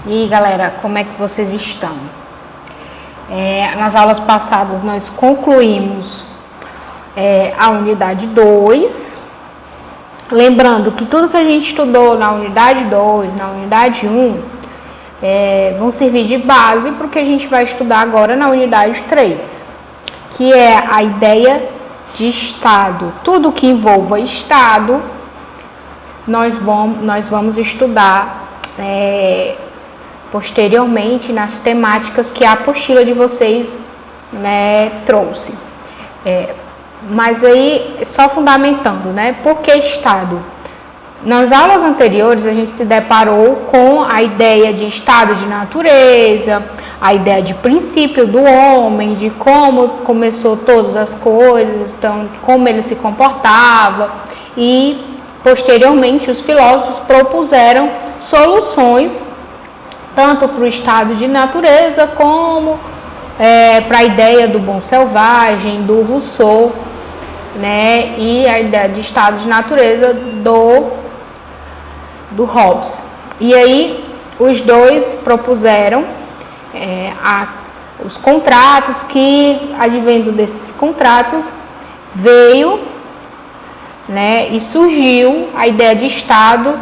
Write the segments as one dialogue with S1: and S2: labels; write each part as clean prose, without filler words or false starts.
S1: E aí, galera, como é que vocês estão? Nas aulas passadas nós concluímos a unidade 2. Lembrando que tudo que a gente estudou na unidade 2, na unidade 1, vão servir de base para o que a gente vai estudar agora na unidade 3, que é a ideia de Estado. Tudo que envolva Estado, nós vamos estudar posteriormente nas temáticas que a apostila de vocês trouxe. Mas aí, só fundamentando, por que Estado? Nas aulas anteriores, a gente se deparou com a ideia de estado de natureza, a ideia de princípio do homem, de como começou todas as coisas, então, como ele se comportava, e posteriormente os filósofos propuseram soluções tanto para o estado de natureza como para a ideia do bom selvagem, do Rousseau, e a ideia de estado de natureza do Hobbes. E aí os dois propuseram os contratos, que advendo desses contratos veio e surgiu a ideia de Estado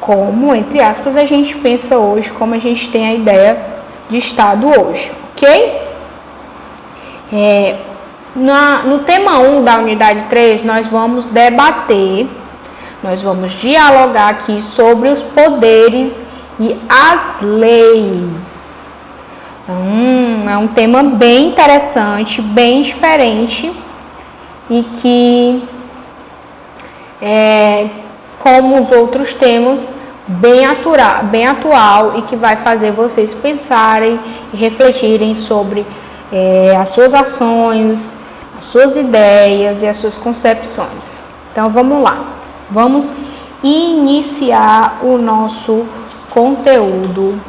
S1: como, entre aspas, a gente pensa hoje, como a gente tem a ideia de Estado hoje, ok? No tema 1 da unidade 3, nós vamos debater, nós vamos dialogar aqui sobre os poderes e as leis. Então, é um tema bem interessante, bem diferente e que, como os outros temas, bem atual e que vai fazer vocês pensarem e refletirem sobre as suas ações, as suas ideias e as suas concepções. Então, vamos lá. Vamos iniciar o nosso conteúdo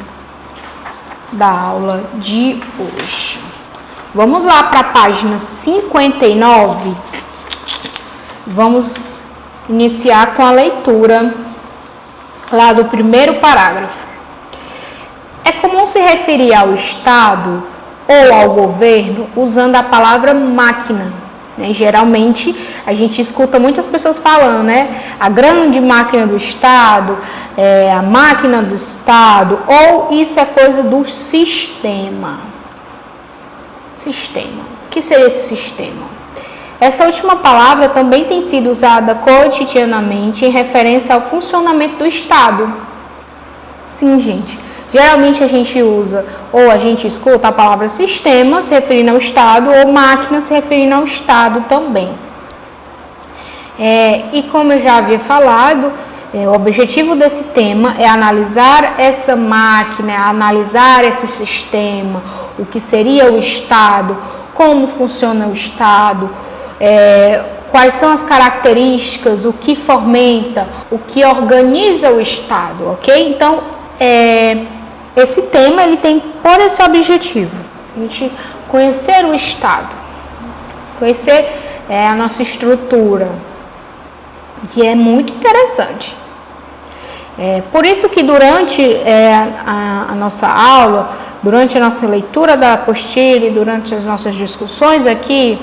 S1: da aula de hoje. Vamos lá para a página 59. Vamos iniciar com a leitura lá do primeiro parágrafo. É comum se referir ao Estado ou ao governo usando a palavra máquina. Geralmente a gente escuta muitas pessoas falando, a grande máquina do Estado, a máquina do Estado, ou isso é coisa do sistema. Sistema. O que seria esse sistema? Essa última palavra também tem sido usada cotidianamente em referência ao funcionamento do Estado. Sim, gente. Geralmente a gente usa ou a gente escuta a palavra sistema se referindo ao Estado ou máquina se referindo ao Estado também. E como eu já havia falado, o objetivo desse tema é analisar essa máquina, analisar esse sistema, o que seria o Estado, como funciona o Estado, quais são as características, o que fomenta, o que organiza o Estado, ok? Então, esse tema ele tem por esse objetivo, a gente conhecer o Estado, conhecer a nossa estrutura, que é muito interessante. Por isso que durante a nossa aula, durante a nossa leitura da apostila e durante as nossas discussões aqui,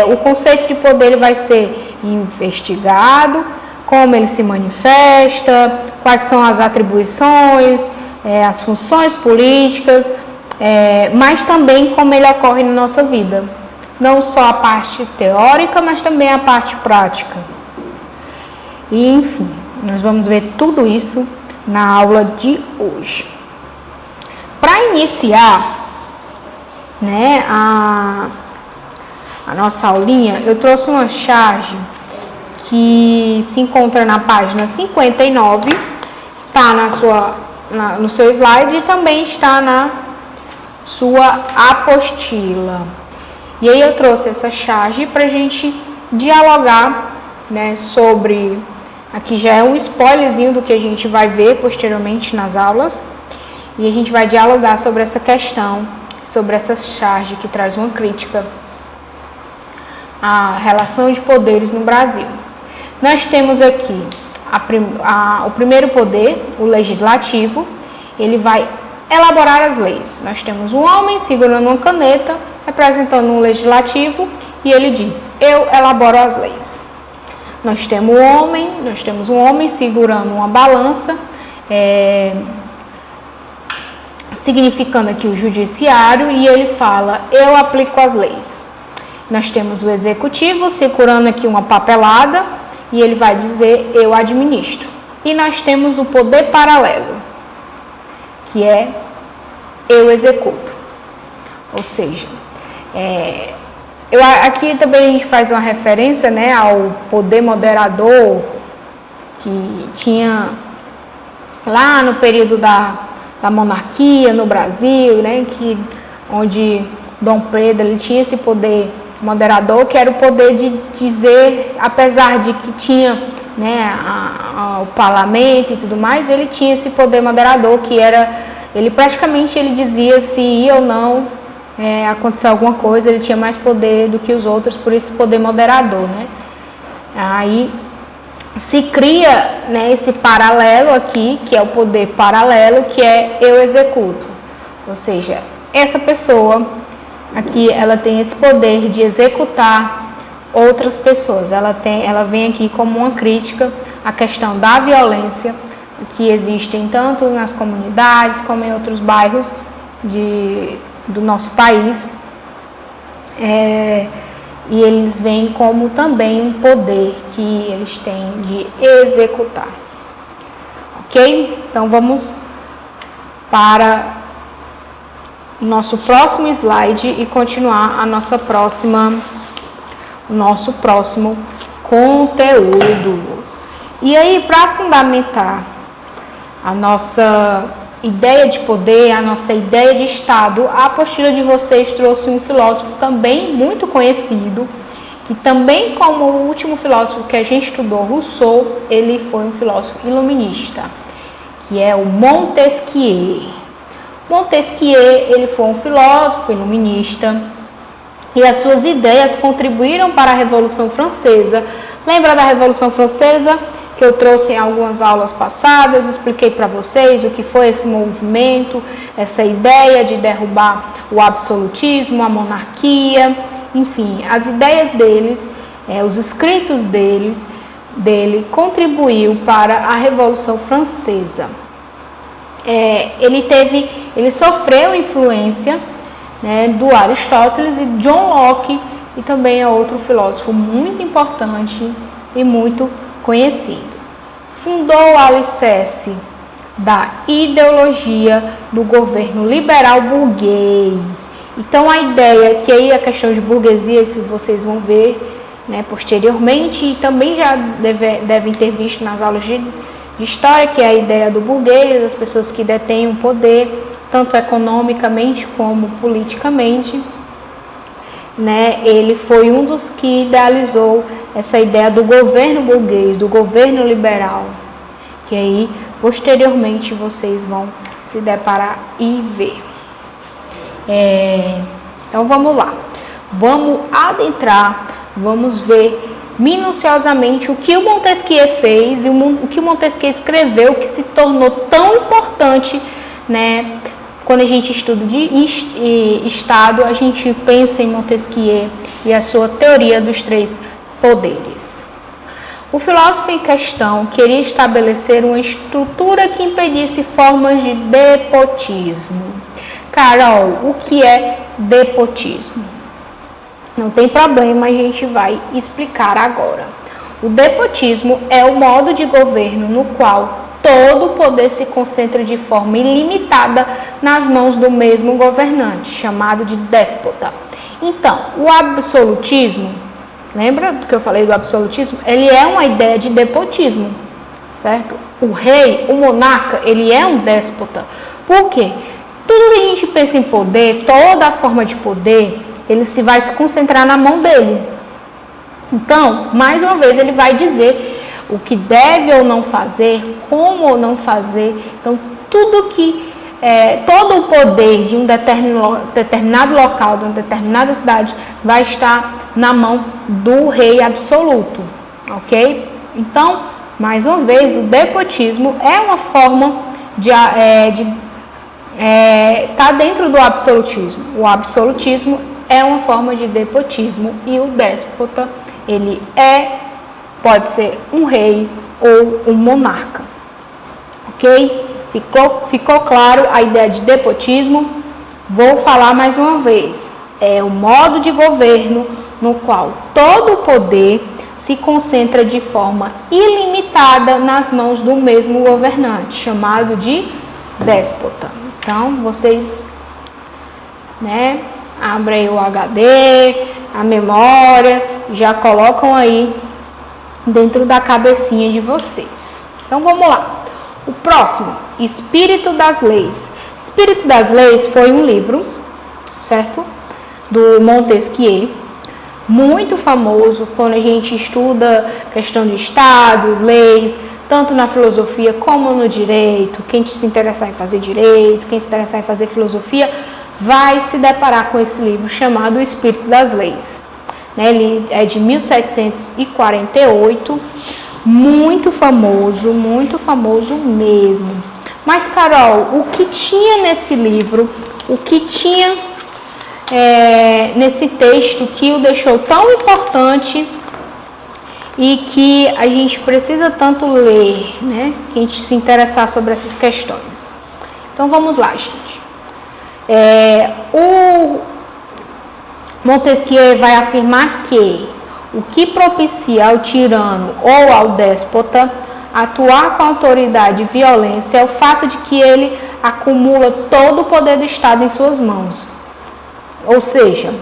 S1: o conceito de poder ele vai ser investigado, como ele se manifesta, quais são as atribuições, as funções políticas, mas também como ele ocorre na nossa vida. Não só a parte teórica, mas também a parte prática. E, enfim, nós vamos ver tudo isso na aula de hoje. Para iniciar, a nossa aulinha, eu trouxe uma charge que se encontra na página 59, está no seu slide e também está na sua apostila. E aí eu trouxe essa charge para a gente dialogar sobre, aqui já é um spoilerzinho do que a gente vai ver posteriormente nas aulas, e a gente vai dialogar sobre essa questão, sobre essa charge que traz uma crítica à relação de poderes no Brasil. Nós temos aqui o primeiro poder, o legislativo, ele vai elaborar as leis. Nós temos um homem segurando uma caneta, representando um legislativo, e ele diz: eu elaboro as leis. Nós temos um homem segurando uma balança, significando aqui o judiciário, e ele fala: eu aplico as leis. Nós temos o executivo segurando aqui uma papelada, e ele vai dizer: eu administro. E nós temos o poder paralelo, que é: eu executo. Ou seja, aqui também a gente faz uma referência, né, ao poder moderador que tinha lá no período da monarquia no Brasil, né, onde Dom Pedro ele tinha esse poder moderador, que era o poder de dizer, apesar de que tinha, né, o parlamento e tudo mais, ele tinha esse poder moderador, que era, ele praticamente ele dizia se ia ou não acontecer alguma coisa, ele tinha mais poder do que os outros, por esse poder moderador, né. Aí se cria, né, esse paralelo aqui, que é o poder paralelo, que é eu executo. Ou seja, essa pessoa aqui, ela tem esse poder de executar outras pessoas. Ela vem aqui como uma crítica à questão da violência que existem tanto nas comunidades como em outros bairros do nosso país. E eles veem como também um poder que eles têm de executar. Ok? Então vamos para o nosso próximo slide e continuar o nosso próximo conteúdo. E aí, para fundamentar a nossa ideia de poder, a nossa ideia de Estado, a apostila de vocês trouxe um filósofo também muito conhecido, que também, como o último filósofo que a gente estudou, Rousseau, ele foi um filósofo iluminista, que é o Montesquieu. Montesquieu, ele foi um filósofo iluminista e as suas ideias contribuíram para a Revolução Francesa. Lembra da Revolução Francesa? Que eu trouxe em algumas aulas passadas, expliquei para vocês o que foi esse movimento, essa ideia de derrubar o absolutismo, a monarquia, enfim, as ideias deles, os escritos dele contribuiu para a Revolução Francesa. Ele sofreu influência, né, do Aristóteles e John Locke, e também é outro filósofo muito importante e muito conhecido. Fundou o alicerce da ideologia do governo liberal burguês. Então a ideia, que aí a questão de burguesia, se vocês vão ver, né, posteriormente, e também já devem ter visto nas aulas de história, que é a ideia do burguês, as pessoas que detêm o poder, tanto economicamente como politicamente, né? Ele foi um dos que idealizou essa ideia do governo burguês, do governo liberal, que aí posteriormente vocês vão se deparar e ver. Então vamos lá, vamos adentrar, vamos ver minuciosamente o que o Montesquieu fez e o que o Montesquieu escreveu, que se tornou tão importante, né? Quando a gente estuda de Estado, a gente pensa em Montesquieu e a sua teoria dos 3 poderes. O filósofo em questão queria estabelecer uma estrutura que impedisse formas de despotismo. Carol, o que é despotismo? Não tem problema, a gente vai explicar agora. O despotismo é o modo de governo no qual todo o poder se concentra de forma ilimitada nas mãos do mesmo governante, chamado de déspota. Então, o absolutismo, lembra do que eu falei do absolutismo? Ele é uma ideia de despotismo, certo? O rei, o monarca, ele é um déspota. Por quê? Tudo que a gente pensa em poder, toda a forma de poder, ele vai se concentrar na mão dele. Então, mais uma vez, ele vai dizer o que deve ou não fazer, como ou não fazer. Então, todo o poder de um determinado local, de uma determinada cidade, vai estar na mão do rei absoluto, ok? Então, mais uma vez, o despotismo é uma forma tá dentro do absolutismo. O absolutismo é uma forma de despotismo e o déspota, ele pode ser um rei ou um monarca. Ok? Ficou claro a ideia de despotismo? Vou falar mais uma vez. É o modo de governo no qual todo o poder se concentra de forma ilimitada nas mãos do mesmo governante, chamado de déspota. Então, vocês, abrem o HD, a memória, já colocam aí dentro da cabecinha de vocês. Então, vamos lá. O próximo, Espírito das Leis. Espírito das Leis foi um livro, certo? Do Montesquieu, muito famoso quando a gente estuda questão de estados, leis, tanto na filosofia como no direito. Quem se interessar em fazer direito, quem se interessar em fazer filosofia, vai se deparar com esse livro chamado O Espírito das Leis. Ele é de 1748, muito famoso mesmo. Mas, Carol, o que tinha nesse livro, o que tinha nesse texto que o deixou tão importante e que a gente precisa tanto ler, que a gente se interessar sobre essas questões? Então, vamos lá, gente. O Montesquieu vai afirmar que o que propicia ao tirano ou ao déspota atuar com autoridade e violência é o fato de que ele acumula todo o poder do Estado em suas mãos. Ou seja,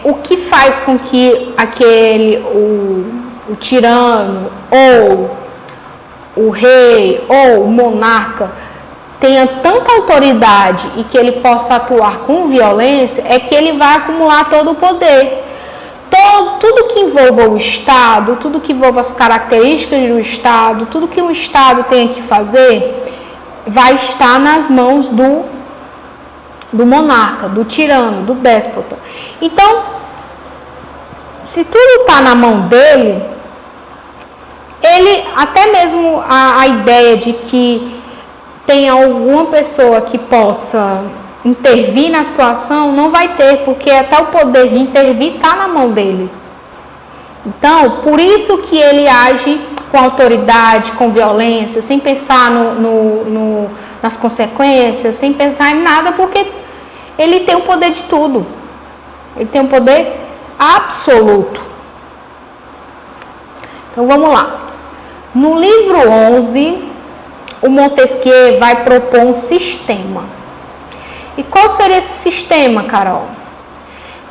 S1: o que faz com que o tirano ou o rei ou o monarca tenha tanta autoridade e que ele possa atuar com violência é que ele vai acumular todo o poder. Tudo que envolva o Estado, tudo que envolva as características do Estado, tudo que o Estado tem que fazer, vai estar nas mãos do monarca, do tirano, do déspota. Então, se tudo está na mão dele, ele, até mesmo a ideia de que tem alguma pessoa que possa intervir na situação, não vai ter, porque até o poder de intervir está na mão dele. Então, por isso que ele age com autoridade, com violência, sem pensar nas consequências, sem pensar em nada, porque ele tem o poder de tudo. Ele tem um poder absoluto. Então, vamos lá. No livro 11, o Montesquieu vai propor um sistema. E qual seria esse sistema, Carol?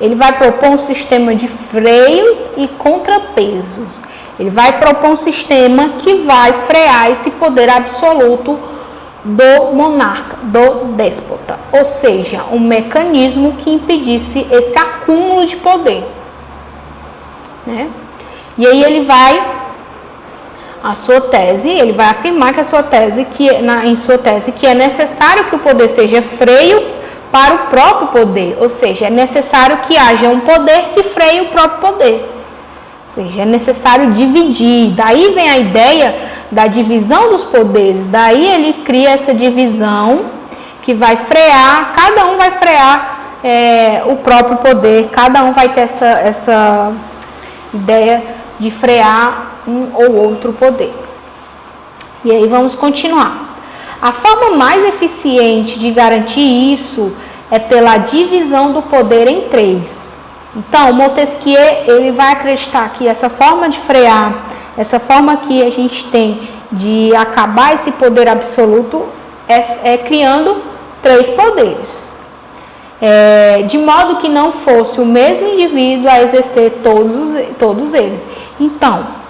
S1: Ele vai propor um sistema de freios e contrapesos. Ele vai propor um sistema que vai frear esse poder absoluto do monarca, do déspota. Ou seja, um mecanismo que impedisse esse acúmulo de poder. E aí ele vai afirmar que em sua tese que é necessário que o poder seja freio para o próprio poder, ou seja, é necessário que haja um poder que freie o próprio poder. Ou seja, é necessário dividir. Daí vem a ideia da divisão dos poderes. Daí ele cria essa divisão que vai frear, cada um vai frear o próprio poder, cada um vai ter essa ideia de frear um ou outro poder. E aí vamos continuar. A forma mais eficiente de garantir isso é pela divisão do poder em três. Então, Montesquieu ele vai acreditar que essa forma de frear, essa forma que a gente tem de acabar esse poder absoluto é criando três poderes. De modo que não fosse o mesmo indivíduo a exercer todos eles. Então,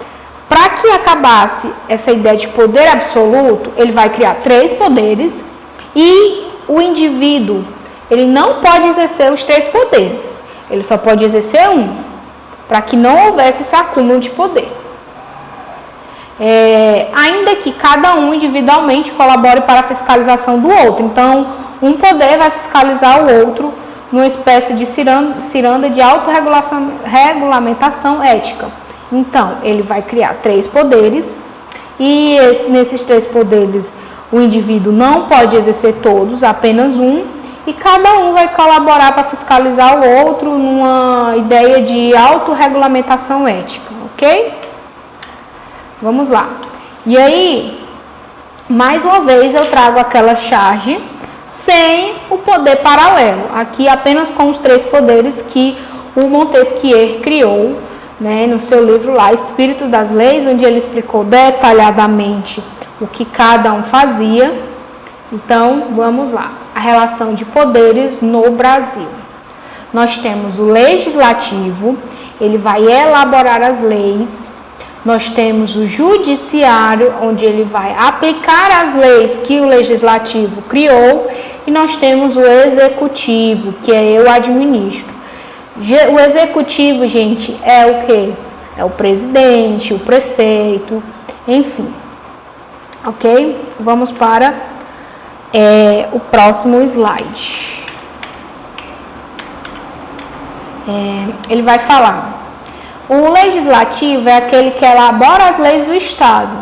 S1: para que acabasse essa ideia de poder absoluto, ele vai criar três poderes e o indivíduo, ele não pode exercer os três poderes. Ele só pode exercer um, para que não houvesse esse acúmulo de poder. Ainda que cada um individualmente colabore para a fiscalização do outro. Então, um poder vai fiscalizar o outro numa espécie de ciranda de autorregulamentação ética. Então, ele vai criar 3 poderes e nesses 3 poderes o indivíduo não pode exercer todos, apenas um, e cada um vai colaborar para fiscalizar o outro numa ideia de autorregulamentação ética, ok? Vamos lá. E aí, mais uma vez eu trago aquela charge sem o poder paralelo, aqui apenas com os 3 poderes que o Montesquieu criou, né, no seu livro lá, Espírito das Leis, onde ele explicou detalhadamente o que cada um fazia. Então, vamos lá. A relação de poderes no Brasil. Nós temos o legislativo, ele vai elaborar as leis. Nós temos o judiciário, onde ele vai aplicar as leis que o legislativo criou. E nós temos o executivo, que é eu administro. O executivo, gente, é o quê? É o presidente, o prefeito, enfim. Ok? Vamos para o próximo slide. Ele vai falar. O legislativo é aquele que elabora as leis do Estado.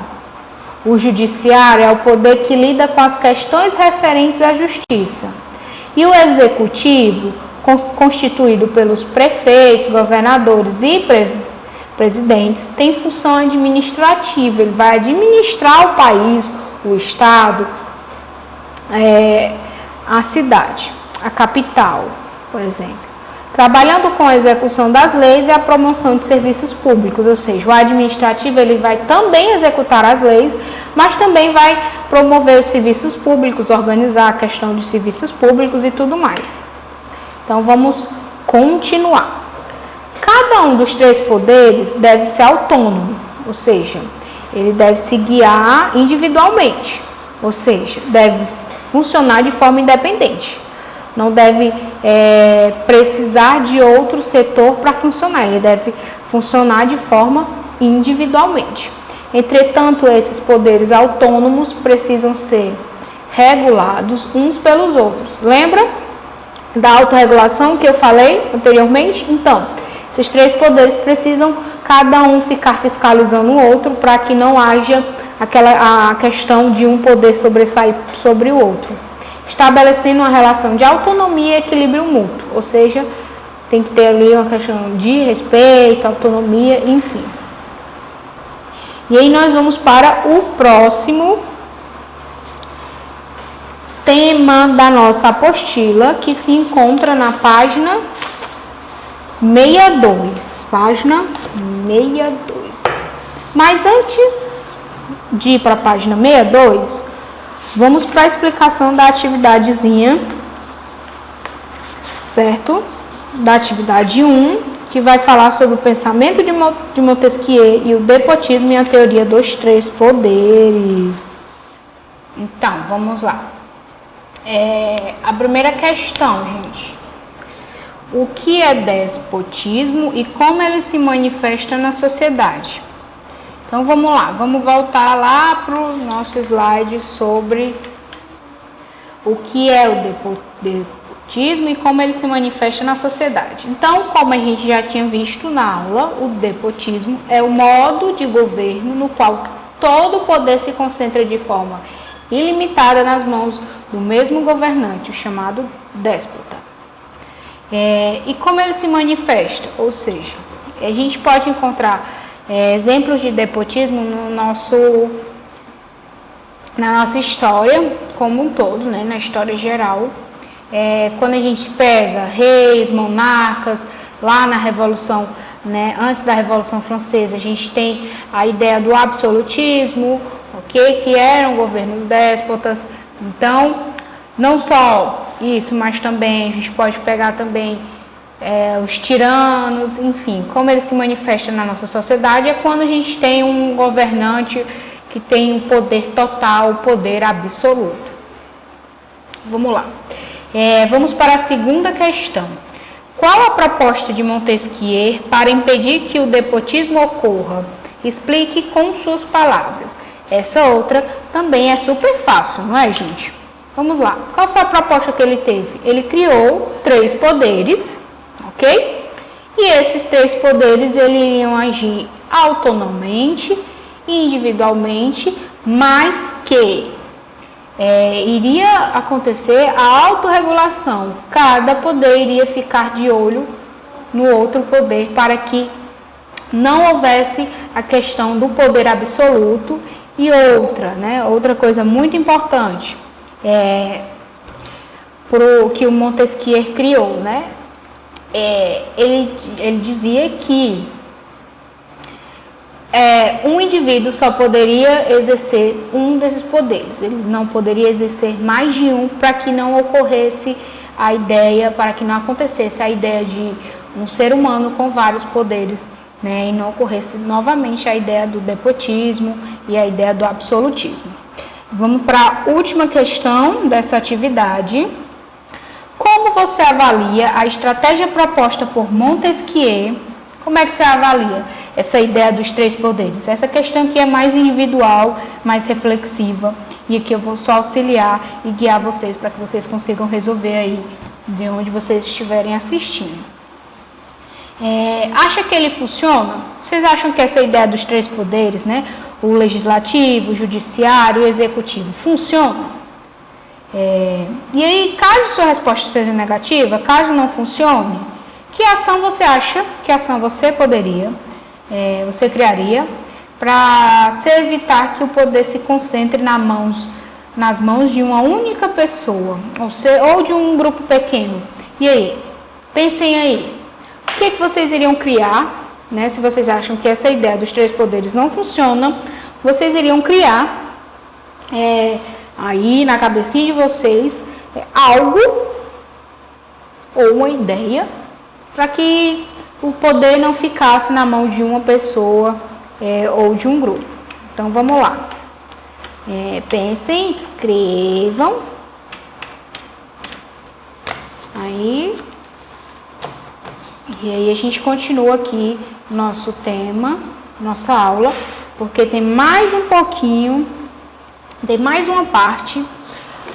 S1: O judiciário é o poder que lida com as questões referentes à justiça. E o executivo, constituído pelos prefeitos, governadores e presidentes, tem função administrativa. Ele vai administrar o país, o Estado, a cidade, a capital, por exemplo. Trabalhando com a execução das leis e a promoção de serviços públicos, ou seja, o administrativo ele vai também executar as leis, mas também vai promover os serviços públicos, organizar a questão dos serviços públicos e tudo mais. Então, vamos continuar. Cada um dos 3 poderes deve ser autônomo, ou seja, ele deve se guiar individualmente, ou seja, deve funcionar de forma independente. Não deve precisar de outro setor para funcionar, ele deve funcionar de forma individualmente. Entretanto, esses poderes autônomos precisam ser regulados uns pelos outros. Lembra da autorregulação que eu falei anteriormente? Então, esses 3 poderes precisam cada um ficar fiscalizando o outro para que não haja a questão de um poder sobressair sobre o outro. Estabelecendo uma relação de autonomia e equilíbrio mútuo, ou seja, tem que ter ali uma questão de respeito, autonomia, enfim. E aí nós vamos para o próximo tema da nossa apostila, que se encontra na página 62. Página 62. Mas antes de ir para a página 62, vamos para a explicação da atividadezinha, certo? Da atividade 1, que vai falar sobre o pensamento de Montesquieu e o despotismo e a teoria dos 3 poderes. Então, vamos lá. A primeira questão, gente. O que é despotismo e como ele se manifesta na sociedade? Então, vamos lá, vamos voltar lá para o nosso slide sobre o que é o despotismo e como ele se manifesta na sociedade. Então, como a gente já tinha visto na aula, o despotismo é o modo de governo no qual todo o poder se concentra de forma ilimitada nas mãos do mesmo governante, o chamado déspota. E como ele se manifesta? Ou seja, a gente pode encontrar exemplos de despotismo na nossa história como um todo, né, na história geral. Quando a gente pega reis, monarcas, lá na Revolução, né, antes da Revolução Francesa, a gente tem a ideia do absolutismo, okay, que eram governos déspotas. Então, não só isso, mas também a gente pode pegar também os tiranos, enfim, como ele se manifesta na nossa sociedade é quando a gente tem um governante que tem um poder total, o poder absoluto. Vamos lá. Vamos para a segunda questão. Qual a proposta de Montesquieu para impedir que o despotismo ocorra? Explique com suas palavras. Essa outra também é super fácil, não é, gente? Vamos lá. Qual foi a proposta que ele teve? Ele criou 3 poderes, ok? E esses 3 poderes eles iriam agir autonomamente e individualmente, mas que iria acontecer a autorregulação. Cada poder iria ficar de olho no outro poder para que não houvesse a questão do poder absoluto. E outra coisa muito importante, que o Montesquieu criou, ele dizia que um indivíduo só poderia exercer um desses poderes, ele não poderia exercer mais de um, para que não ocorresse a ideia, para que não acontecesse a ideia de um ser humano com vários poderes, e não ocorresse novamente a ideia do despotismo e a ideia do absolutismo. Vamos para a última questão dessa atividade. Como você avalia a estratégia proposta por Montesquieu? Como é que você avalia essa ideia dos 3 poderes? Essa questão aqui é mais individual, mais reflexiva, e aqui eu vou só auxiliar e guiar vocês para que vocês consigam resolver aí de onde vocês estiverem assistindo. Acha que ele funciona? Vocês acham que essa ideia dos 3 poderes, o legislativo, o judiciário, o executivo, funciona? E aí, caso sua resposta seja negativa, caso não funcione, que ação você acha, que ação você você criaria para se evitar que o poder se concentre nas mãos de uma única pessoa, ou de um grupo pequeno? E aí, pensem aí. O que vocês iriam criar, se vocês acham que essa ideia dos 3 poderes não funciona, vocês iriam criar aí na cabecinha de vocês algo ou uma ideia para que o poder não ficasse na mão de uma pessoa ou de um grupo. Então vamos lá. Pensem, escrevam. Aí. E aí a gente continua aqui nosso tema, nossa aula, porque tem mais um pouquinho, tem mais uma parte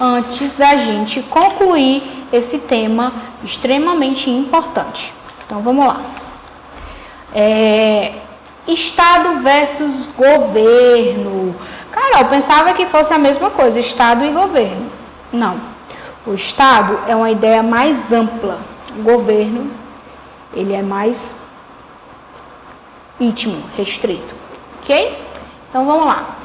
S1: antes da gente concluir esse tema extremamente importante. Então vamos lá. Estado versus governo. Carol, pensava que fosse a mesma coisa, Estado e governo. Não. O Estado é uma ideia mais ampla. O governo, ele é mais íntimo, restrito. Ok? Então vamos lá.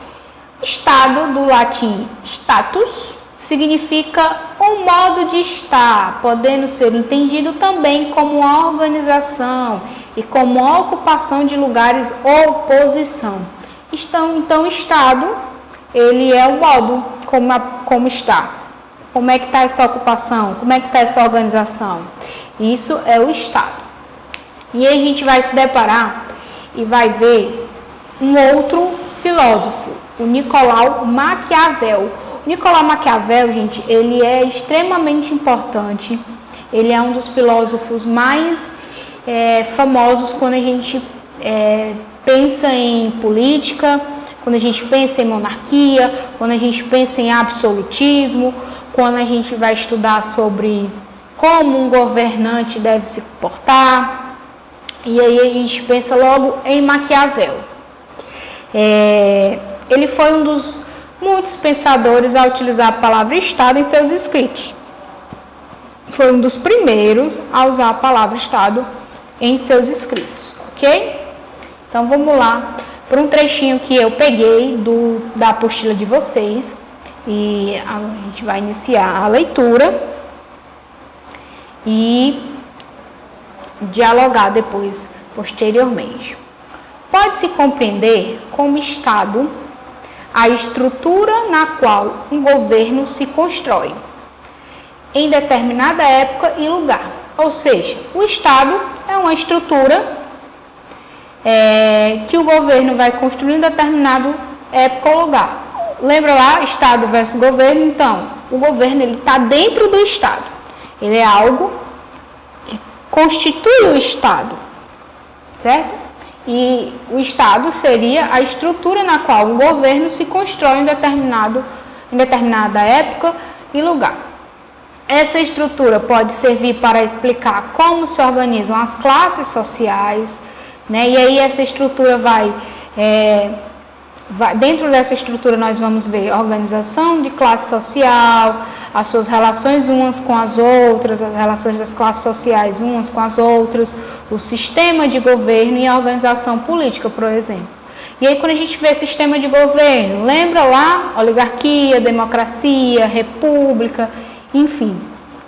S1: Estado, do latim status, significa um modo de estar, podendo ser entendido também como uma organização e como uma ocupação de lugares ou posição. Então, Estado, ele é o modo como está. Como é que está essa ocupação? Como é que está essa organização? Isso é o Estado. E aí a gente vai se deparar e vai ver um outro filósofo, o Nicolau Maquiavel. O Nicolau Maquiavel, gente, ele é extremamente importante. Ele é um dos filósofos mais famosos quando a gente pensa em política, quando a gente pensa em monarquia, quando a gente pensa em absolutismo, quando a gente vai estudar sobre como um governante deve se comportar. E aí a gente pensa logo em Maquiavel. Ele foi um dos muitos pensadores a utilizar a palavra Estado em seus escritos. Foi um dos primeiros a usar a palavra Estado em seus escritos, ok? Então vamos lá para um trechinho que eu peguei da apostila de vocês e a gente vai iniciar a leitura e dialogar depois, posteriormente. Pode-se compreender como Estado a estrutura na qual um governo se constrói em determinada época e lugar. Ou seja, o Estado é uma estrutura que o governo vai construir em determinado época ou lugar. Lembra lá, Estado versus governo? Então, o governo está dentro do Estado. Ele é algo que constitui o Estado, certo? E o Estado seria a estrutura na qual um governo se constrói em determinada época e lugar. Essa estrutura pode servir para explicar como se organizam as classes sociais, né? E aí essa estrutura dentro dessa estrutura nós vamos ver organização de classe social, as suas relações umas com as outras, as relações das classes sociais umas com as outras, o sistema de governo e a organização política, por exemplo. E aí quando a gente vê sistema de governo, lembra lá oligarquia, democracia, república, enfim.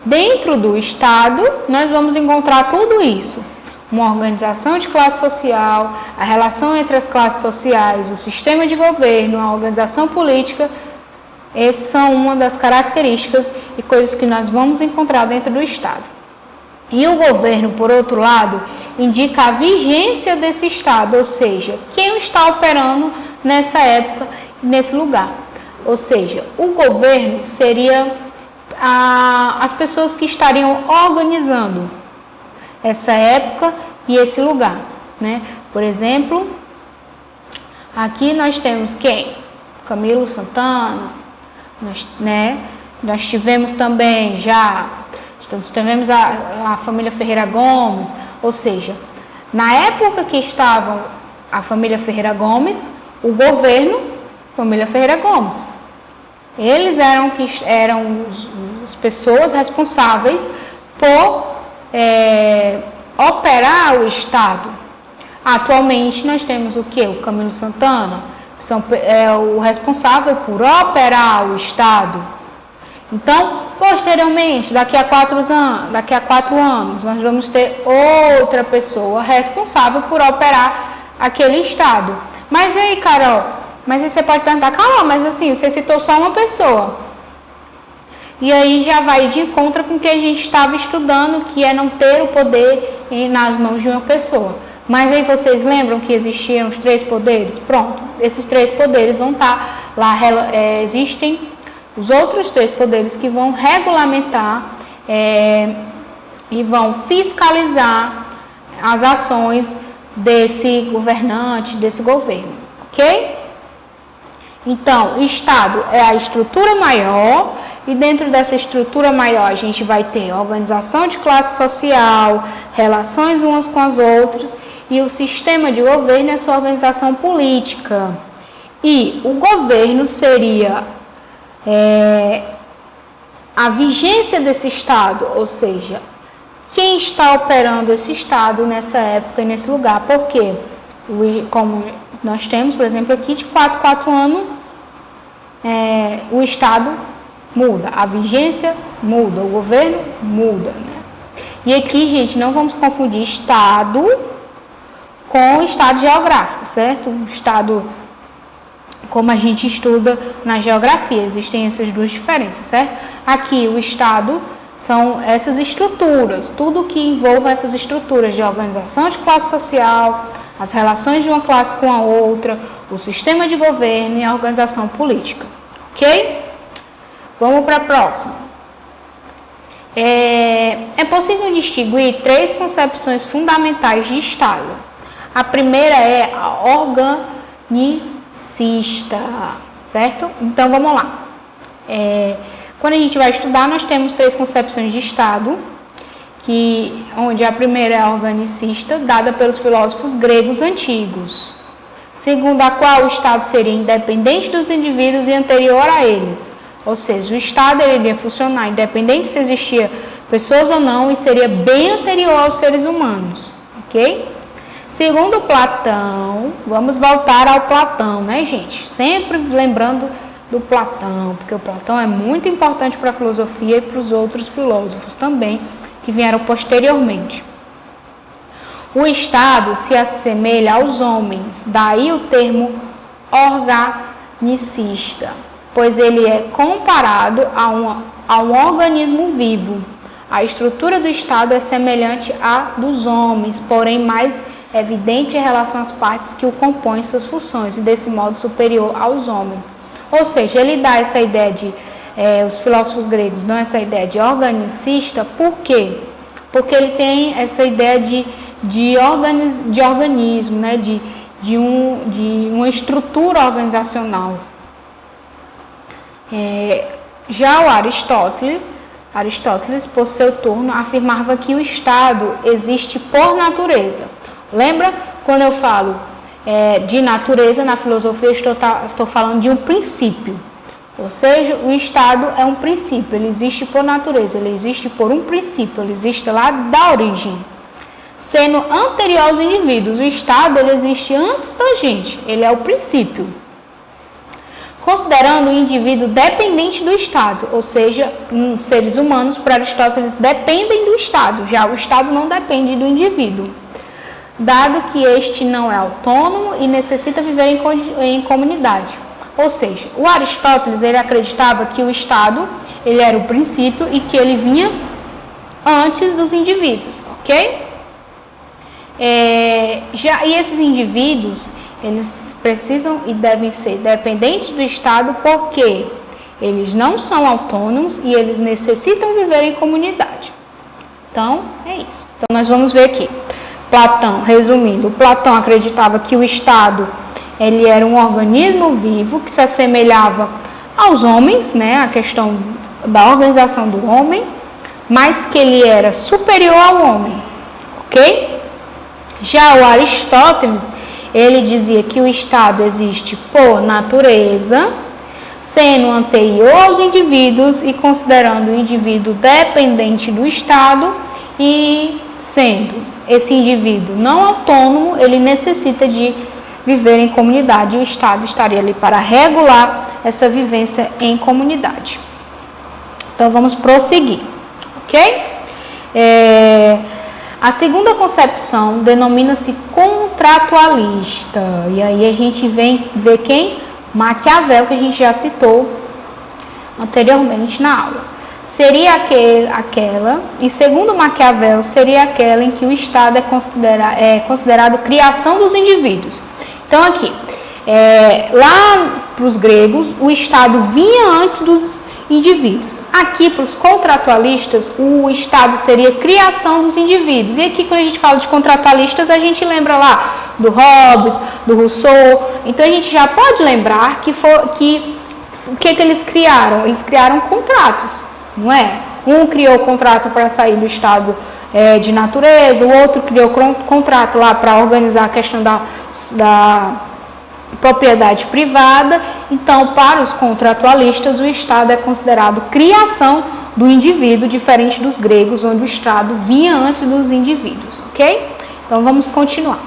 S1: Dentro do Estado nós vamos encontrar tudo isso. Uma organização de classe social, a relação entre as classes sociais, o sistema de governo, a organização política, essas são uma das características e coisas que nós vamos encontrar dentro do Estado. E o governo, por outro lado, indica a vigência desse Estado, ou seja, quem está operando nessa época, nesse lugar. Ou seja, o governo seria as pessoas que estariam organizando essa época e esse lugar, né? Por exemplo, aqui nós temos quem? Camilo Santana, nós tivemos também tivemos a família Ferreira Gomes, ou seja, na época que estavam a família Ferreira Gomes, o governo, família Ferreira Gomes, eles eram as pessoas responsáveis por operar o Estado. Atualmente nós temos o que? O Camilo Santana, que é o responsável por operar o Estado. Então, posteriormente, daqui a 4 anos, nós vamos ter outra pessoa responsável por operar aquele Estado. Mas aí, Carol, mas aí você pode perguntar, Carol, mas assim, você citou só uma pessoa. E aí já vai de encontro com o que a gente estava estudando, que é não ter o poder nas mãos de uma pessoa. Mas aí vocês lembram que existiam os 3 poderes? Pronto, esses 3 poderes vão estar lá, existem os outros 3 poderes que vão regulamentar e vão fiscalizar as ações desse governante, desse governo, ok? Então, o Estado é a estrutura maior. E dentro dessa estrutura maior, a gente vai ter organização de classe social, relações umas com as outras, e o sistema de governo é a sua organização política. E o governo seria a vigência desse Estado, ou seja, quem está operando esse Estado nessa época e nesse lugar. Por quê? Como nós temos, por exemplo, aqui de 4 anos, o Estado muda, a vigência muda, o governo muda, né? E aqui, gente, não vamos confundir Estado com Estado geográfico, certo? O Estado, como a gente estuda na geografia, existem essas duas diferenças, certo? Aqui, o Estado são essas estruturas, tudo que envolve essas estruturas de organização de classe social, as relações de uma classe com a outra, o sistema de governo e a organização política, ok? Vamos para a próxima. É possível distinguir 3 concepções fundamentais de Estado. A primeira é a organicista, certo? Então, vamos lá. Quando a gente vai estudar, nós temos 3 concepções de Estado, onde a primeira é a organicista, dada pelos filósofos gregos antigos, segundo a qual o Estado seria independente dos indivíduos e anterior a eles. Ou seja, o Estado iria funcionar independente se existia pessoas ou não e seria bem anterior aos seres humanos, ok? Segundo Platão, vamos voltar ao Platão, né, gente? Sempre lembrando do Platão, porque o Platão é muito importante para a filosofia e para os outros filósofos também, que vieram posteriormente. O Estado se assemelha aos homens, daí o termo organicista, pois ele é comparado a um organismo vivo. A estrutura do Estado é semelhante à dos homens, porém mais evidente em relação às partes que o compõem suas funções, e desse modo superior aos homens. Ou seja, ele dá essa ideia os filósofos gregos dão essa ideia de organicista, por quê? Porque ele tem essa ideia de organismo, né? de uma estrutura organizacional. Já o Aristóteles, por seu turno, afirmava que o Estado existe por natureza. Lembra quando eu falo de natureza, na filosofia, estou falando de um princípio. Ou seja, o Estado é um princípio, ele existe por natureza, ele existe por um princípio, ele existe lá da origem. Sendo anterior aos indivíduos, o Estado ele existe antes da gente, ele é o princípio. Considerando o indivíduo dependente do Estado, ou seja, seres humanos, para Aristóteles, dependem do Estado, já o Estado não depende do indivíduo, dado que este não é autônomo e necessita viver em comunidade. Ou seja, o Aristóteles ele acreditava que o Estado ele era o princípio e que ele vinha antes dos indivíduos, ok? E esses indivíduos, eles precisam e devem ser dependentes do Estado porque eles não são autônomos e eles necessitam viver em comunidade. Então, é isso. Então, nós vamos ver aqui. Platão, resumindo, Platão acreditava que o Estado ele era um organismo vivo que se assemelhava aos homens, né, a questão da organização do homem, mas que ele era superior ao homem, ok? Já o Aristóteles, ele dizia que o Estado existe por natureza, sendo anterior aos indivíduos e considerando o indivíduo dependente do Estado e sendo esse indivíduo não autônomo, ele necessita de viver em comunidade e o Estado estaria ali para regular essa vivência em comunidade. Então, vamos prosseguir, ok? A segunda concepção denomina-se contratualista. E aí a gente vem ver quem? Maquiavel, que a gente já citou anteriormente na aula. Seria aquela, e segundo Maquiavel, seria aquela em que o Estado é considerado criação dos indivíduos. Então aqui, lá para os gregos, o Estado vinha antes dos indivíduos. Aqui para os contratualistas, o Estado seria criação dos indivíduos. E aqui quando a gente fala de contratualistas, a gente lembra lá do Hobbes, do Rousseau. Então a gente já pode lembrar que o que eles criaram? Eles criaram contratos, não é? Um criou o contrato para sair do estado de natureza, o outro criou contrato lá para organizar a questão da propriedade privada. Então, para os contratualistas, o Estado é considerado criação do indivíduo, diferente dos gregos, onde o Estado vinha antes dos indivíduos, ok? Então, vamos continuar.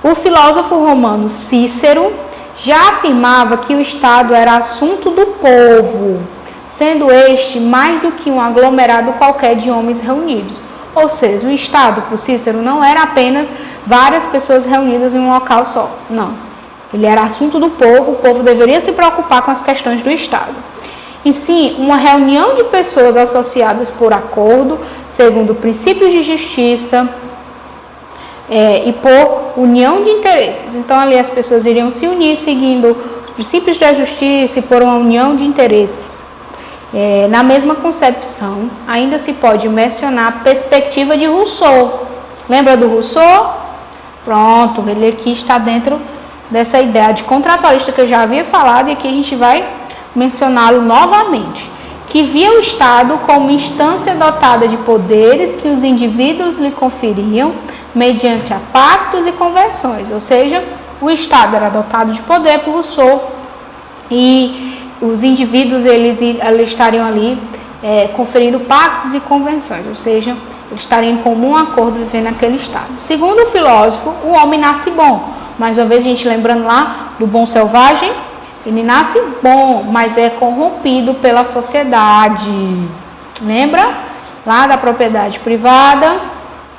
S1: O filósofo romano Cícero já afirmava que o Estado era assunto do povo, sendo este mais do que um aglomerado qualquer de homens reunidos. Ou seja, o Estado, para o Cícero, não era apenas várias pessoas reunidas em um local só, não. Ele era assunto do povo, o povo deveria se preocupar com as questões do Estado. Em si, uma reunião de pessoas associadas por acordo, segundo princípios de justiça e por união de interesses. Então, ali as pessoas iriam se unir seguindo os princípios da justiça e por uma união de interesses. Na mesma concepção, ainda se pode mencionar a perspectiva de Rousseau. Lembra do Rousseau? Pronto, ele aqui está dentro dessa ideia de contratualista que eu já havia falado e aqui a gente vai mencioná-lo novamente, que via o Estado como instância dotada de poderes que os indivíduos lhe conferiam mediante a pactos e convenções, ou seja, o Estado era dotado de poder por Rousseau e os indivíduos eles estariam ali conferindo pactos e convenções, ou seja, eles estariam em comum acordo vivendo naquele Estado. Segundo o filósofo, o homem nasce bom. Mais uma vez, a gente lembrando lá do bom selvagem, ele nasce bom, mas é corrompido pela sociedade. Lembra? Lá da propriedade privada.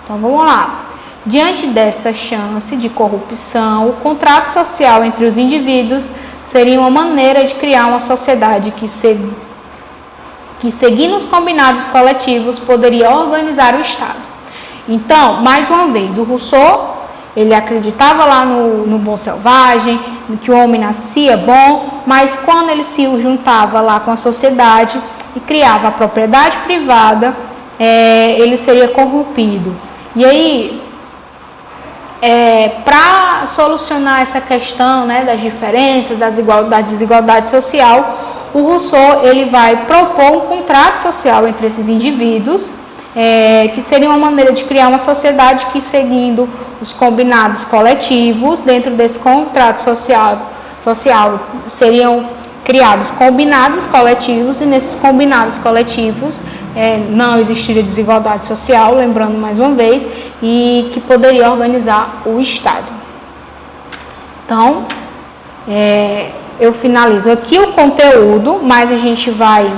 S1: Então, vamos lá. Diante dessa chance de corrupção, o contrato social entre os indivíduos seria uma maneira de criar uma sociedade que seguindo os combinados coletivos, poderia organizar o Estado. Então, mais uma vez, o Rousseau, ele acreditava lá no bom selvagem, que o homem nascia bom, mas quando ele se juntava lá com a sociedade e criava a propriedade privada, ele seria corrompido. E aí, para solucionar essa questão, né, das diferenças, da desigualdade social, o Rousseau ele vai propor um contrato social entre esses indivíduos, que seria uma maneira de criar uma sociedade que, seguindo os combinados coletivos. Dentro desse contrato social seriam criados combinados coletivos, e nesses combinados coletivos não existiria desigualdade social, lembrando mais uma vez, e que poderia organizar o Estado. Então, eu finalizo aqui o conteúdo, mas a gente vai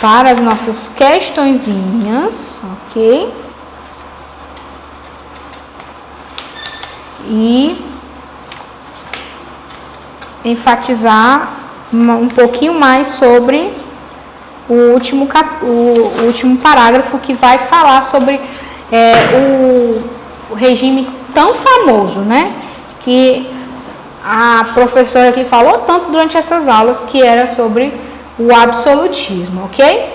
S1: para as nossas questõezinhas, ok? E enfatizar um pouquinho mais sobre o último parágrafo, que vai falar sobre o regime tão famoso, né? Que a professora aqui falou tanto durante essas aulas, que era sobre o absolutismo, ok?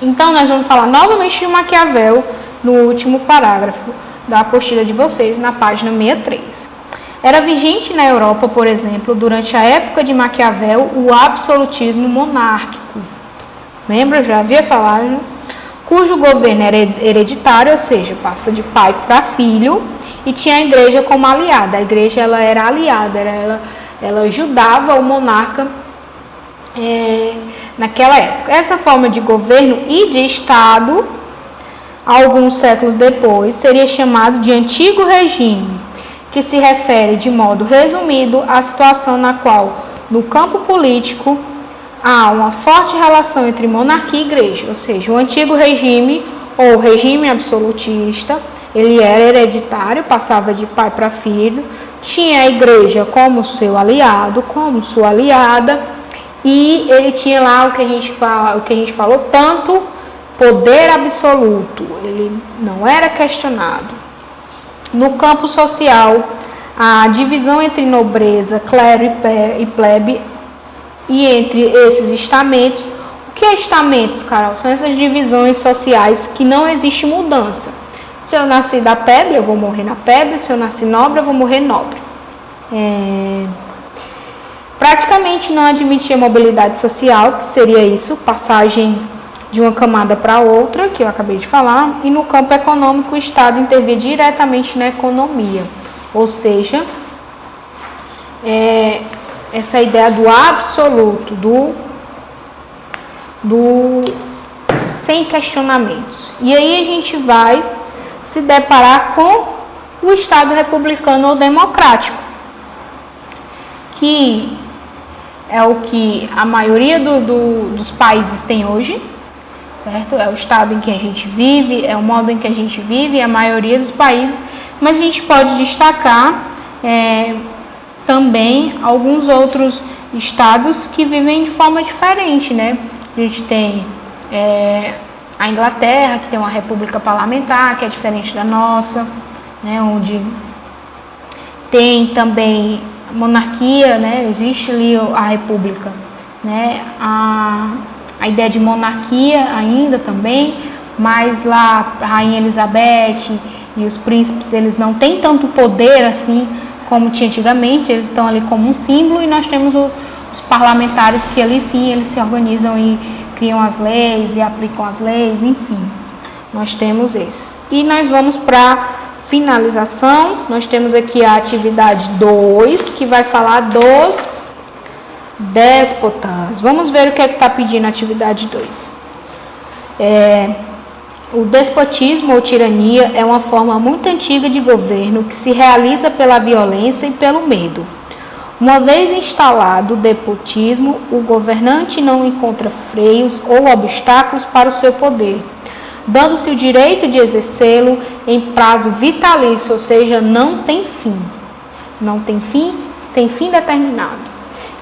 S1: Então, nós vamos falar novamente de Maquiavel no último parágrafo da apostila de vocês, na página 63. Era vigente na Europa, por exemplo, durante a época de Maquiavel, o absolutismo monárquico. Lembra? Já havia falado, né? Cujo governo era hereditário, ou seja, passa de pai para filho, e tinha a igreja como aliada. A igreja ela era aliada, ela ajudava o monarca naquela época. Essa forma de governo e de Estado, alguns séculos depois, seria chamado de Antigo Regime, que se refere de modo resumido à situação na qual, no campo político, há uma forte relação entre monarquia e igreja, ou seja, o Antigo Regime, ou regime absolutista, ele era hereditário, passava de pai para filho, tinha a igreja como seu aliado, como sua aliada, e ele tinha lá o que a gente falou, tanto poder absoluto, ele não era questionado. No campo social, a divisão entre nobreza, clero e plebe, e entre esses estamentos. O que é estamentos, Carol? São essas divisões sociais que não existe mudança. Se eu nasci da plebe, eu vou morrer na plebe. Se eu nasci nobre, eu vou morrer nobre. Praticamente não admitia mobilidade social, que seria isso, passagem de uma camada para outra, que eu acabei de falar. E no campo econômico, o Estado intervia diretamente na economia. Ou seja, essa ideia do absoluto, do sem questionamentos. E aí a gente vai se deparar com o Estado republicano ou democrático, que é o que a maioria dos países tem hoje, certo? É o estado em que a gente vive, é o modo em que a gente vive, a maioria dos países, mas a gente pode destacar também alguns outros estados que vivem de forma diferente, né? A gente tem a Inglaterra, que tem uma república parlamentar, que é diferente da nossa, né? Onde tem também monarquia, né? Existe ali a república, né? A ideia de monarquia ainda também, mas lá a Rainha Elizabeth e os príncipes, eles não têm tanto poder assim como tinha antigamente, eles estão ali como um símbolo, e nós temos os parlamentares que ali sim, eles se organizam e criam as leis e aplicam as leis, enfim, nós temos esse. E nós vamos para finalização, nós temos aqui a atividade 2, que vai falar dos déspotas. Vamos ver o que é que está pedindo a atividade 2. O despotismo ou tirania é uma forma muito antiga de governo que se realiza pela violência e pelo medo. Uma vez instalado o despotismo, o governante não encontra freios ou obstáculos para o seu poder, dando-se o direito de exercê-lo em prazo vitalício, ou seja, não tem fim. Não tem fim, sem fim determinado.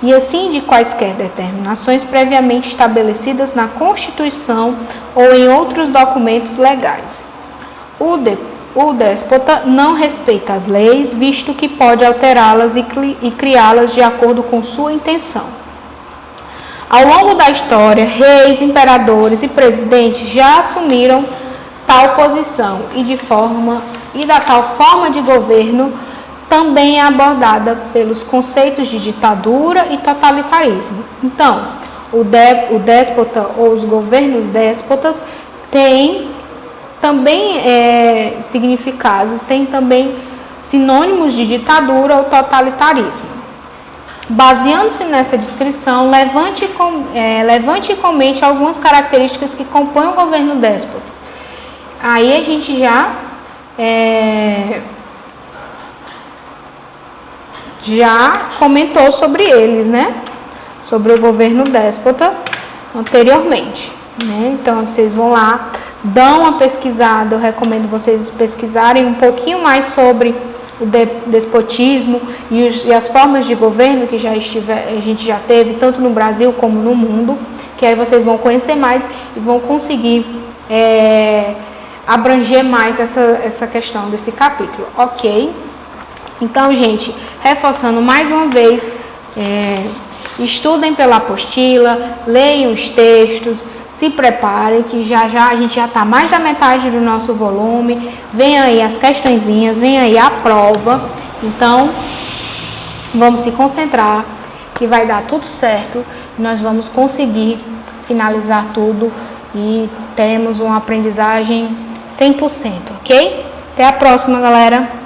S1: E assim de quaisquer determinações previamente estabelecidas na Constituição ou em outros documentos legais. O déspota não respeita as leis, visto que pode alterá-las e criá-las de acordo com sua intenção. Ao longo da história, reis, imperadores e presidentes já assumiram tal posição e da tal forma de governo também é abordada pelos conceitos de ditadura e totalitarismo. Então, o déspota ou os governos déspotas têm também significados, tem também sinônimos de ditadura ou totalitarismo. Baseando-se nessa descrição, levante e comente algumas características que compõem o governo déspota. Aí a gente já comentou sobre eles, né? Sobre o governo déspota anteriormente, né? Então vocês vão lá, dão uma pesquisada, eu recomendo vocês pesquisarem um pouquinho mais sobre o despotismo e as formas de governo que a gente já teve, tanto no Brasil como no mundo, que aí vocês vão conhecer mais e vão conseguir abranger mais essa questão desse capítulo, ok? Então, gente, reforçando mais uma vez, estudem pela apostila, leiam os textos, se preparem, que já a gente já está mais da metade do nosso volume, vem aí as questõezinhas, vem aí a prova, então vamos se concentrar, que vai dar tudo certo, nós vamos conseguir finalizar tudo e teremos uma aprendizagem 100%, ok? Até a próxima, galera!